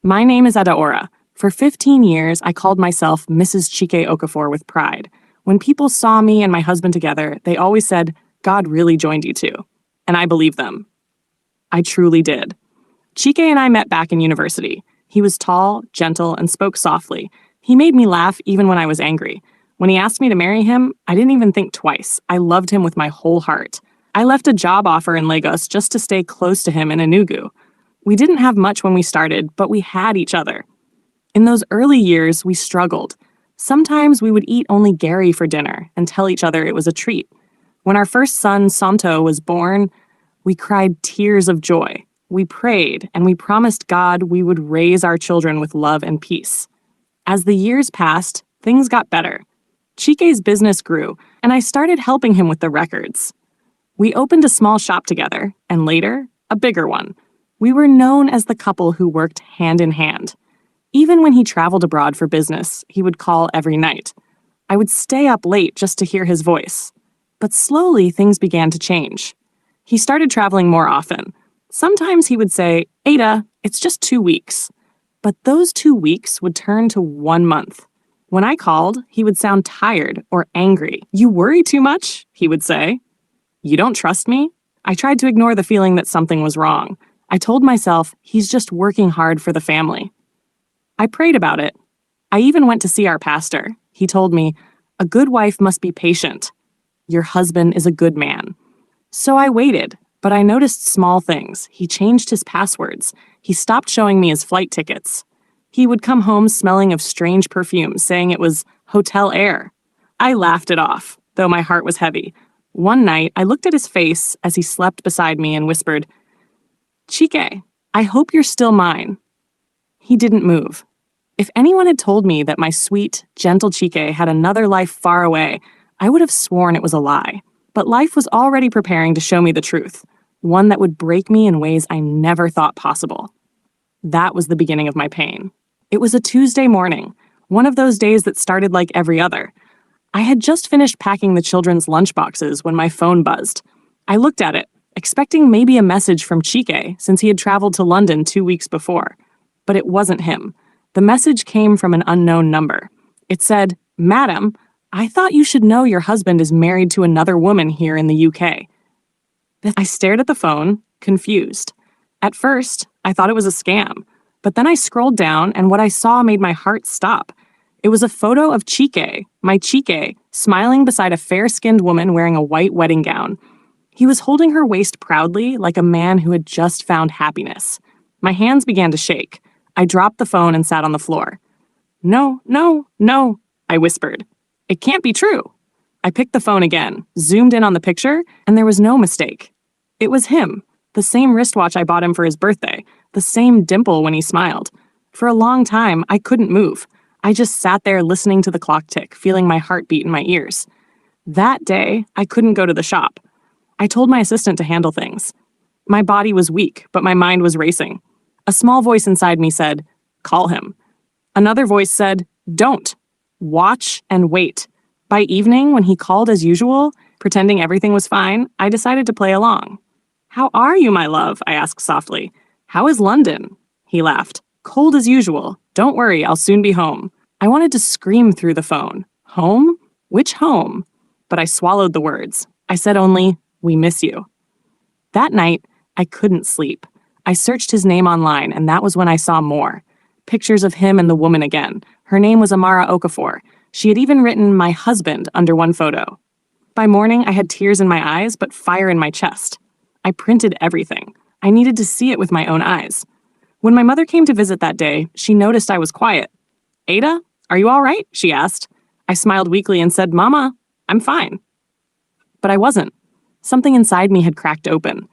My name is Adaora. For 15 years, I called myself Mrs. Chike Okafor with pride. When people saw me and my husband together, they always said, "God really joined you two." And I believed them. I truly did. Chike and I met back in university. He was tall, gentle, and spoke softly. He made me laugh even when I was angry. When he asked me to marry him, I didn't even think twice. I loved him with my whole heart. I left a job offer in Lagos just to stay close to him in Enugu. We didn't have much when we started, but we had each other. In those early years, we struggled. Sometimes we would eat only Gary for dinner and tell each other it was a treat. When our first son, Santo, was born, we cried tears of joy. We prayed, and we promised God we would raise our children with love and peace. As the years passed, things got better. Chike's business grew, and I started helping him with the records. We opened a small shop together, and later, a bigger one. We were known as the couple who worked hand in hand. Even when he traveled abroad for business, he would call every night. I would stay up late just to hear his voice. But slowly, things began to change. He started traveling more often. Sometimes he would say, "Ada, it's just 2 weeks." But those 2 weeks would turn to 1 month. When I called, he would sound tired or angry. "You worry too much," he would say. "You don't trust me?" I tried to ignore the feeling that something was wrong. I told myself, he's just working hard for the family. I prayed about it. I even went to see our pastor. He told me, "A good wife must be patient. Your husband is a good man." So I waited, but I noticed small things. He changed his passwords. He stopped showing me his flight tickets. He would come home smelling of strange perfumes, saying it was hotel air. I laughed it off, though my heart was heavy. One night, I looked at his face as he slept beside me and whispered, "Chike, I hope you're still mine." He didn't move. If anyone had told me that my sweet, gentle Chike had another life far away, I would have sworn it was a lie. But life was already preparing to show me the truth, one that would break me in ways I never thought possible. That was the beginning of my pain. It was a Tuesday morning, one of those days that started like every other. I had just finished packing the children's lunchboxes when my phone buzzed. I looked at it, expecting maybe a message from Chike since he had traveled to London 2 weeks before. But it wasn't him. The message came from an unknown number. It said, "Madam, I thought you should know your husband is married to another woman here in the UK." I stared at the phone, confused. At first, I thought it was a scam, but then I scrolled down and what I saw made my heart stop. It was a photo of Chike, my Chike, smiling beside a fair-skinned woman wearing a white wedding gown. He was holding her waist proudly like a man who had just found happiness. My hands began to shake. I dropped the phone and sat on the floor. "No, no, no," I whispered. "It can't be true." I picked the phone again, zoomed in on the picture, and there was no mistake. It was him, the same wristwatch I bought him for his birthday, the same dimple when he smiled. For a long time, I couldn't move. I just sat there listening to the clock tick, feeling my heartbeat in my ears. That day, I couldn't go to the shop. I told my assistant to handle things. My body was weak, but my mind was racing. A small voice inside me said, "Call him." Another voice said, "Don't. Watch and wait." By evening, when he called as usual, pretending everything was fine, I decided to play along. "How are you, my love?" I asked softly. "How is London?" He laughed. "Cold as usual. Don't worry, I'll soon be home." I wanted to scream through the phone. Home? Which home? But I swallowed the words. I said only, "We miss you." That night, I couldn't sleep. I searched his name online, and that was when I saw more. Pictures of him and the woman again. Her name was Amara Okafor. She had even written "my husband" under one photo. By morning, I had tears in my eyes, but fire in my chest. I printed everything. I needed to see it with my own eyes. When my mother came to visit that day, she noticed I was quiet. "Ada, are you all right?" she asked. I smiled weakly and said, "Mama, I'm fine." But I wasn't. Something inside me had cracked open.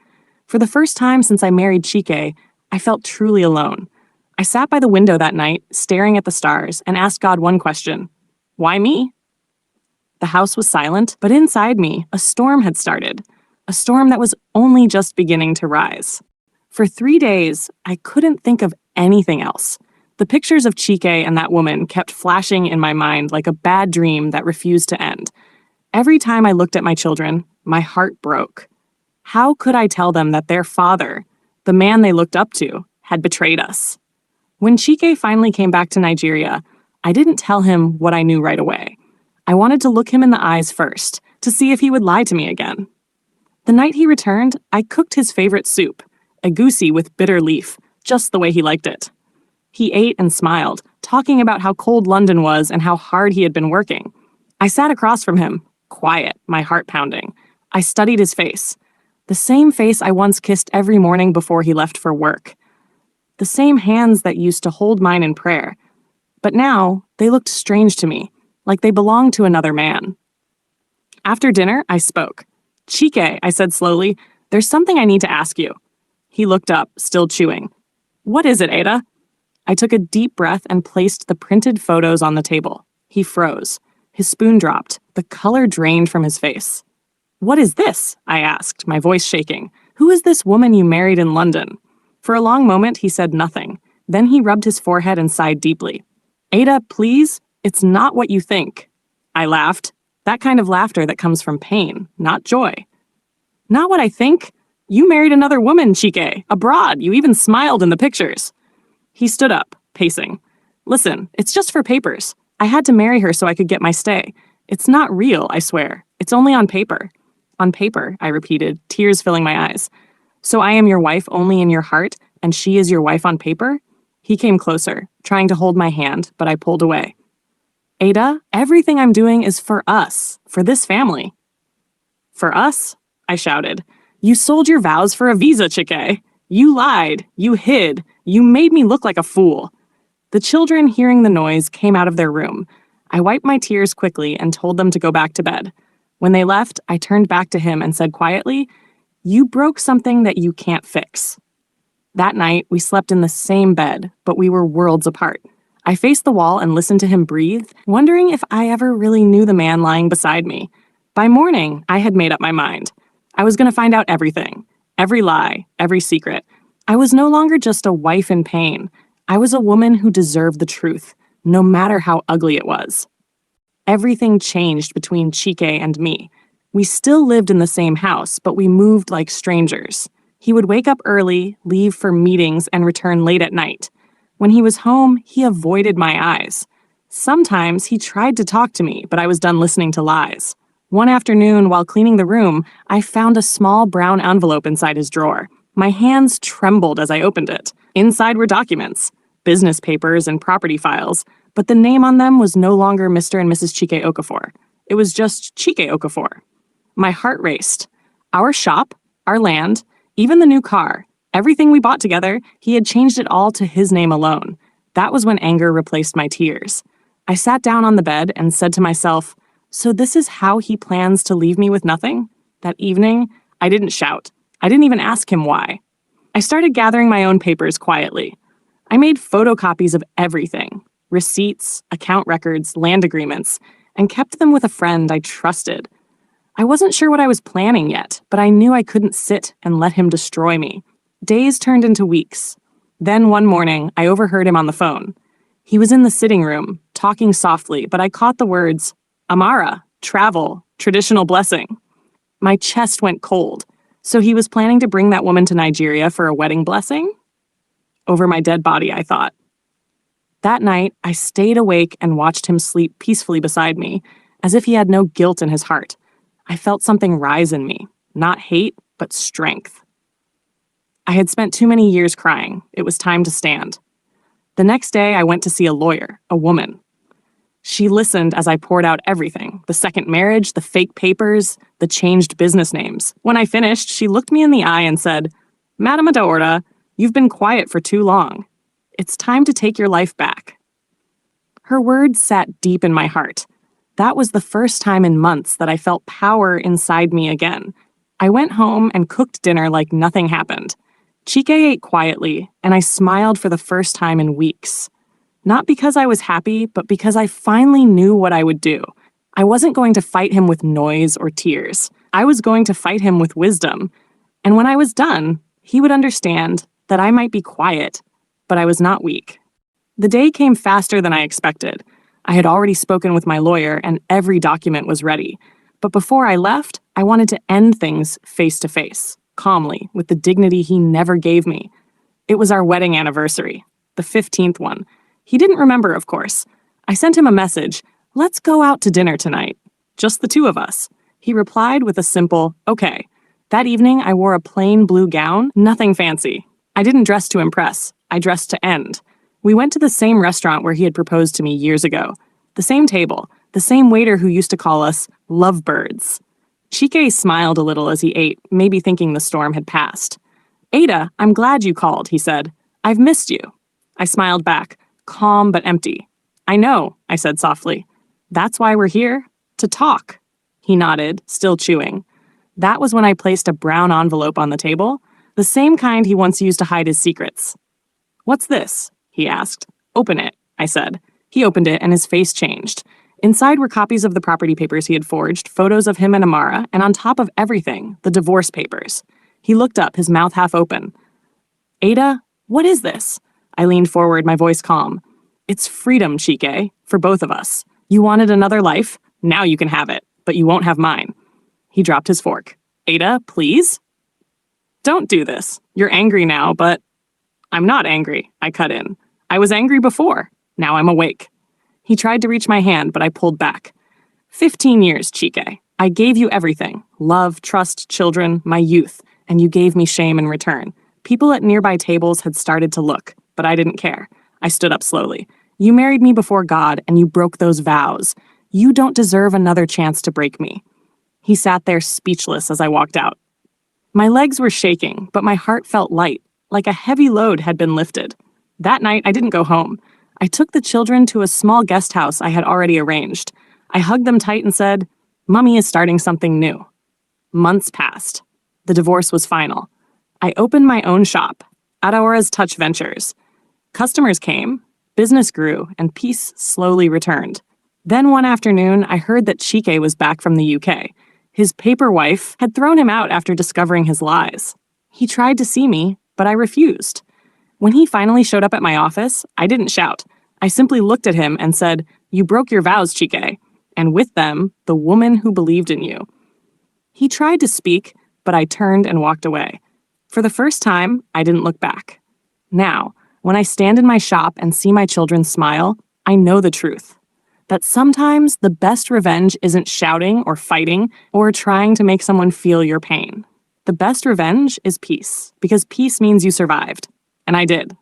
For the first time since I married Chike, I felt truly alone. I sat by the window that night, staring at the stars, and asked God one question. Why me? The house was silent, but inside me, a storm had started. A storm that was only just beginning to rise. For 3 days, I couldn't think of anything else. The pictures of Chike and that woman kept flashing in my mind like a bad dream that refused to end. Every time I looked at my children, my heart broke. How could I tell them that their father, the man they looked up to, had betrayed us? When Chike finally came back to Nigeria, I didn't tell him what I knew right away. I wanted to look him in the eyes first, to see if he would lie to me again. The night he returned, I cooked his favorite soup, egusi with bitter leaf, just the way he liked it. He ate and smiled, talking about how cold London was and how hard he had been working. I sat across from him, quiet, my heart pounding. I studied his face. The same face I once kissed every morning before he left for work. The same hands that used to hold mine in prayer. But now, they looked strange to me, like they belonged to another man. After dinner, I spoke. "Chike," I said slowly, "there's something I need to ask you." He looked up, still chewing. "What is it, Ada?" I took a deep breath and placed the printed photos on the table. He froze. His spoon dropped. The color drained from his face. "What is this?" I asked, my voice shaking. "Who is this woman you married in London?" For a long moment, he said nothing. Then he rubbed his forehead and sighed deeply. "Ada, please, it's not what you think." I laughed. That kind of laughter that comes from pain, not joy. "Not what I think? You married another woman, Chike, abroad. You even smiled in the pictures." He stood up, pacing. "Listen, it's just for papers. I had to marry her so I could get my stay. It's not real, I swear. It's only on paper." "On paper," I repeated, tears filling my eyes. "So I am your wife only in your heart, and she is your wife on paper?" He came closer, trying to hold my hand, but I pulled away. "Ada, everything I'm doing is for us, for this family." "For us?" I shouted. "You sold your vows for a visa, Chike. You lied, you hid, you made me look like a fool." The children, hearing the noise, came out of their room. I wiped my tears quickly and told them to go back to bed. When they left, I turned back to him and said quietly, "You broke something that you can't fix." That night, we slept in the same bed, but we were worlds apart. I faced the wall and listened to him breathe, wondering if I ever really knew the man lying beside me. By morning, I had made up my mind. I was going to find out everything. Every lie, every secret. I was no longer just a wife in pain. I was a woman who deserved the truth, no matter how ugly it was. Everything changed between Chike and me. We still lived in the same house, but we moved like strangers. He would wake up early, leave for meetings, and return late at night. When he was home, he avoided my eyes. Sometimes he tried to talk to me, but I was done listening to lies. One afternoon, while cleaning the room, I found a small brown envelope inside his drawer. My hands trembled as I opened it. Inside were documents, business papers and property files, but the name on them was no longer Mr. and Mrs. Chike Okafor. It was just Chike Okafor. My heart raced. Our shop, our land, even the new car, everything we bought together, he had changed it all to his name alone. That was when anger replaced my tears. I sat down on the bed and said to myself, so this is how he plans to leave me with nothing? That evening, I didn't shout. I didn't even ask him why. I started gathering my own papers quietly. I made photocopies of everything, receipts, account records, land agreements, and kept them with a friend I trusted. I wasn't sure what I was planning yet, but I knew I couldn't sit and let him destroy me. Days turned into weeks. Then one morning, I overheard him on the phone. He was in the sitting room, talking softly, but I caught the words, Amara, travel, traditional blessing. My chest went cold. So he was planning to bring that woman to Nigeria for a wedding blessing? Over my dead body, I thought. That night, I stayed awake and watched him sleep peacefully beside me, as if he had no guilt in his heart. I felt something rise in me, not hate, but strength. I had spent too many years crying. It was time to stand. The next day, I went to see a lawyer, a woman. She listened as I poured out everything, the second marriage, the fake papers, the changed business names. When I finished, she looked me in the eye and said, Madam Adaora, you've been quiet for too long. It's time to take your life back. Her words sat deep in my heart. That was the first time in months that I felt power inside me again. I went home and cooked dinner like nothing happened. Chike ate quietly, and I smiled for the first time in weeks. Not because I was happy, but because I finally knew what I would do. I wasn't going to fight him with noise or tears. I was going to fight him with wisdom. And when I was done, he would understand that I might be quiet, but I was not weak. The day came faster than I expected. I had already spoken with my lawyer, and every document was ready. But before I left, I wanted to end things face to face, calmly, with the dignity he never gave me. It was our wedding anniversary. the 15th one. He didn't remember, of course. I sent him a message, "Let's go out to dinner tonight. Just the two of us." He replied with a simple, "Okay." That evening, I wore a plain blue gown, nothing fancy. I didn't dress to impress. I dressed to end. We went to the same restaurant where he had proposed to me years ago. The same table, the same waiter who used to call us lovebirds. Chike smiled a little as he ate, maybe thinking the storm had passed. "Ada, I'm glad you called," he said. "I've missed you." I smiled back, calm but empty. "I know," I said softly. "That's why we're here, to talk." He nodded, still chewing. That was when I placed a brown envelope on the table, the same kind he once used to hide his secrets. "What's this?" he asked. "Open it," I said. He opened it and his face changed. Inside were copies of the property papers he had forged, photos of him and Amara, and on top of everything, the divorce papers. He looked up, his mouth half open. "Ada, what is this?" I leaned forward, my voice calm. "It's freedom, Chike, for both of us. You wanted another life? Now you can have it, but you won't have mine." He dropped his fork. "Ada, please?" "Don't do this. You're angry now, but—" "I'm not angry," I cut in. "I was angry before. Now I'm awake." He tried to reach my hand, but I pulled back. 15 years, Chike. I gave you everything. Love, trust, children, my youth, and you gave me shame in return. People at nearby tables had started to look, but I didn't care. I stood up slowly. You married me before God, and you broke those vows. You don't deserve another chance to break me. He sat there speechless as I walked out. My legs were shaking, but my heart felt light, like a heavy load had been lifted. That night, I didn't go home. I took the children to a small guest house I had already arranged. I hugged them tight and said, "Mommy is starting something new." Months passed. The divorce was final. I opened my own shop, Adaora's Touch Ventures. Customers came, business grew, and peace slowly returned. Then one afternoon, I heard that Chike was back from the UK. His paper wife had thrown him out after discovering his lies. He tried to see me, but I refused. When he finally showed up at my office, I didn't shout. I simply looked at him and said, "You broke your vows, Chike, and with them, the woman who believed in you." He tried to speak, but I turned and walked away. For the first time, I didn't look back. Now, when I stand in my shop and see my children smile, I know the truth. That sometimes the best revenge isn't shouting or fighting or trying to make someone feel your pain. The best revenge is peace, because peace means you survived. And I did.